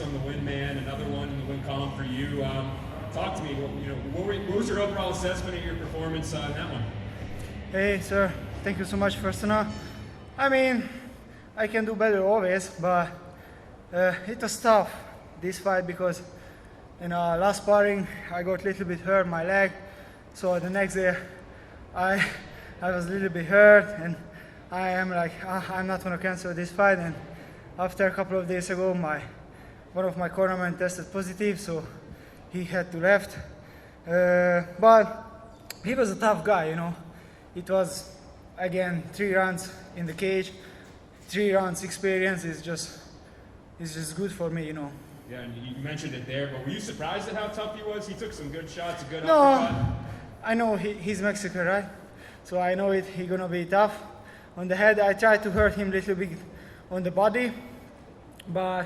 congrats on the win, man. Another one in the win column for you. Talk to me. What was your overall assessment of your performance in that one? Hey, sir. Thank you so much, first of all. I mean, I can do better always, but it was tough, this fight, because in last sparring, I got a little bit hurt my leg. So the next day, I was a little bit hurt, and I am like, I'm not going to cancel this fight. And after a couple of days ago, one of my cornermen tested positive, so he had to left. But he was a tough guy, you know. It was, again, 3 rounds in the cage. 3 rounds experience is just good for me, you know. Yeah, and you mentioned it there, but were you surprised at how tough he was? He took some good shots, a good No, uppercut. I know he's Mexican, right? So I know he's gonna be tough. On the head, I tried to hurt him a little bit on the body, but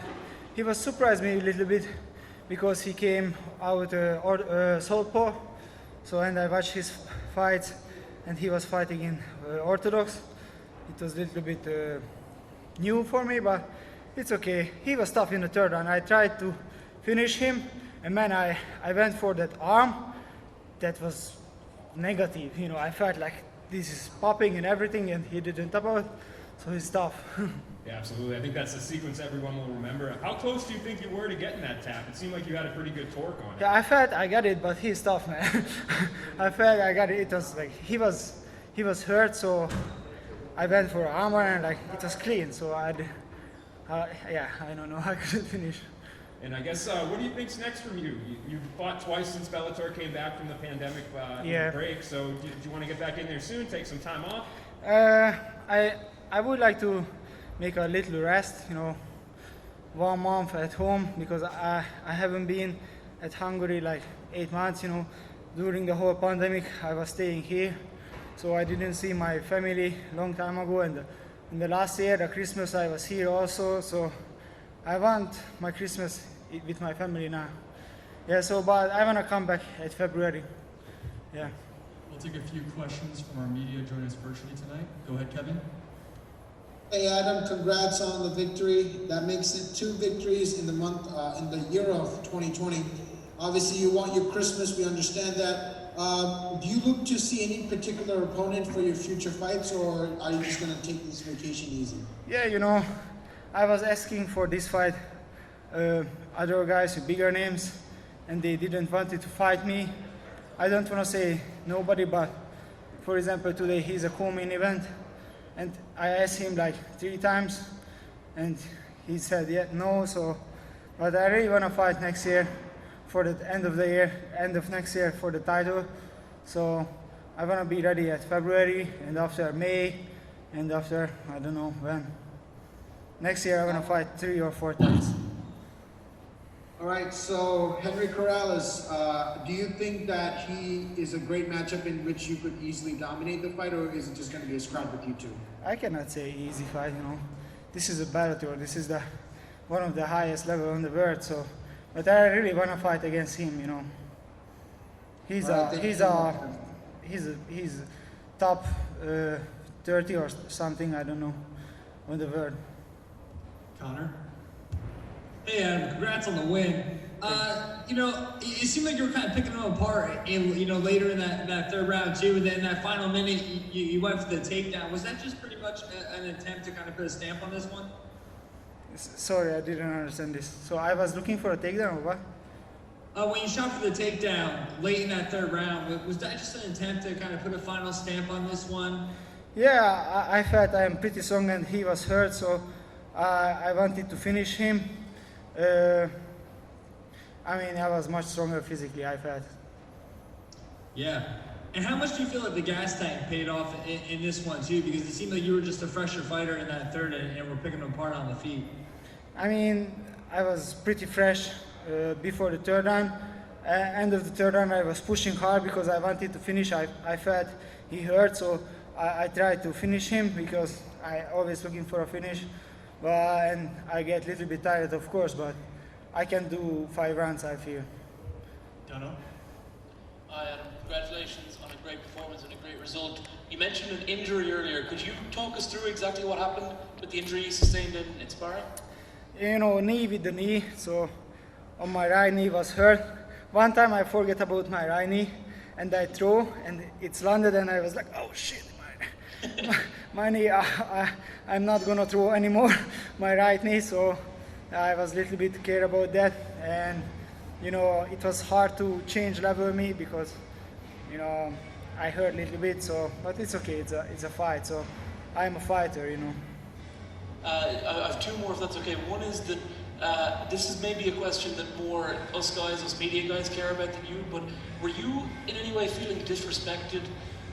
he was surprised me a little bit because he came out southpaw. So and I watched his fights, and he was fighting in orthodox. It was a little bit new for me, but it's okay. He was tough in the third round. I tried to finish him, and man, I went for that arm. That was negative. You know, I felt like this is popping and everything, and he didn't tap out, so he's tough. Yeah, absolutely. I think that's a sequence everyone will remember. How close do you think you were to getting that tap? It seemed like you had a pretty good torque on it. Yeah, I felt I got it, but he's tough, man. I felt I got it. It was like he was hurt, so I went for Armbar, and like it was clean. So yeah, I don't know. I couldn't finish. And I guess, what do you think's next from you? You fought twice since Bellator came back from the pandemic break. So do you want to get back in there soon? Take some time off? I would like to make a little rest. You know, 1 month at home, because I haven't been at Hungary like 8 months. You know, during the whole pandemic, I was staying here, so I didn't see my family long time ago. And in the last year, the Christmas, I was here also. So I want my Christmas with my family now. Yeah, so but I want to come back at February. Yeah. We'll take a few questions from our media joining us virtually tonight. Go ahead, Kevin. Hey Adam, congrats on the victory. That makes it 2 victories in the month, in the year of 2020. Obviously, you want your Christmas. We understand that. Do you look to see any particular opponent for your future fights, or are you just going to take this vacation easy? Yeah, you know, I was asking for this fight other guys with bigger names, and they didn't want to fight me. I don't want to say nobody, but for example, today he's a co-main event, and I asked him like 3 times, and he said no. So, but I really want to fight next year, for the end of next year for the title. So I want to be ready at February, and after May, and after I don't know when. Next year I want to fight 3 or 4 times. All right, so Henry Corrales, do you think that he is a great matchup in which you could easily dominate the fight, or is it just going to be a scrap with you two? I cannot say easy fight, you know. This is a Bellator. This is one of the highest level on the world. So, but I really want to fight against him, you know. He's top 30 or something, I don't know, on the world. Connor? Hey, Adam, congrats on the win. You know, it seemed like you were kind of picking them apart, later in that third round too, and then in that final minute, you went for the takedown. Was that just pretty much an attempt to kind of put a stamp on this one? Sorry, I didn't understand this. So I was looking for a takedown or what? When you shot for the takedown late in that third round, was that just an attempt to kind of put a final stamp on this one? Yeah, I felt I am pretty strong, and he was hurt, so I wanted to finish him. I mean, I was much stronger physically, I felt. Yeah. And how much do you feel like the gas tank paid off in this one too? Because it seemed like you were just a fresher fighter in that third, and were picking them apart on the feet. I mean, I was pretty fresh before the third round. End of the third round, I was pushing hard because I wanted to finish. I felt he hurt, so I tried to finish him because I always looking for a finish. And I get a little bit tired, of course, but I can do 5 rounds, I feel. Dono? Hi, Adam. Congratulations on a great performance and a great result. You mentioned an injury earlier. Could you talk us through exactly what happened with the injury you sustained in sparring? knee with the knee, so on my right knee was hurt. One time I forget about my right knee and I throw and it's landed and I was like, oh shit, my knee, I'm not gonna throw anymore, my right knee, so I was a little bit scared about that. And it was hard to change level me because I hurt a little bit, so but it's okay, it's a fight, so I'm a fighter. I have two more, if that's okay. One is that this is maybe a question that more us guys, us media guys care about than you, but were you in any way feeling disrespected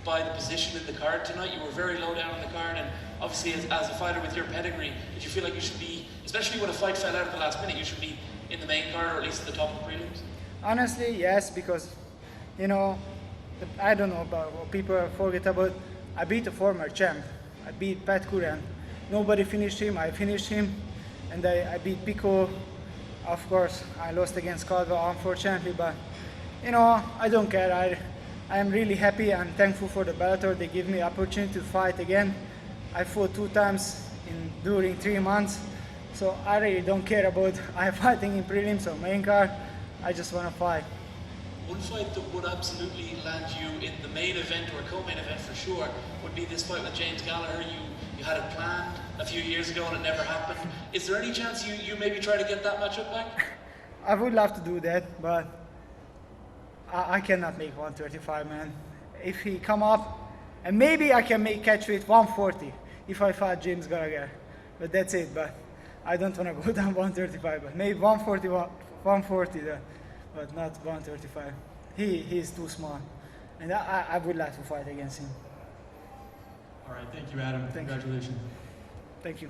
by the position in the card tonight? You were very low down in the card, and obviously as a fighter with your pedigree, did you feel like you should be, especially when a fight fell out at the last minute, you should be in the main card or at least at the top of the prelims? Honestly, yes, because I don't know about what people forget about. I beat a former champ. I beat Pat Curran. Nobody finished him. I finished him, and I beat Pico. Of course, I lost against Caldwell, unfortunately, but I don't care. I'm really happy. I'm thankful for the Bellator. They give me opportunity to fight again. I fought 2 times during 3 months, so I really don't care about I'm fighting in prelims or main card. I just want to fight. One fight that would absolutely land you in the main event or co-main event for sure would be this fight with James Gallagher. You had it planned a few years ago and it never happened. Is there any chance you maybe try to get that matchup back? I would love to do that, but I cannot make 135, man. If he come up, and maybe I can make catchweight 140 if I fight James Gallagher. But that's it, but I don't want to go down 135, but maybe 140, but not 135. He's too small, and I would like to fight against him. All right, thank you, Adam. Congratulations. Thank you.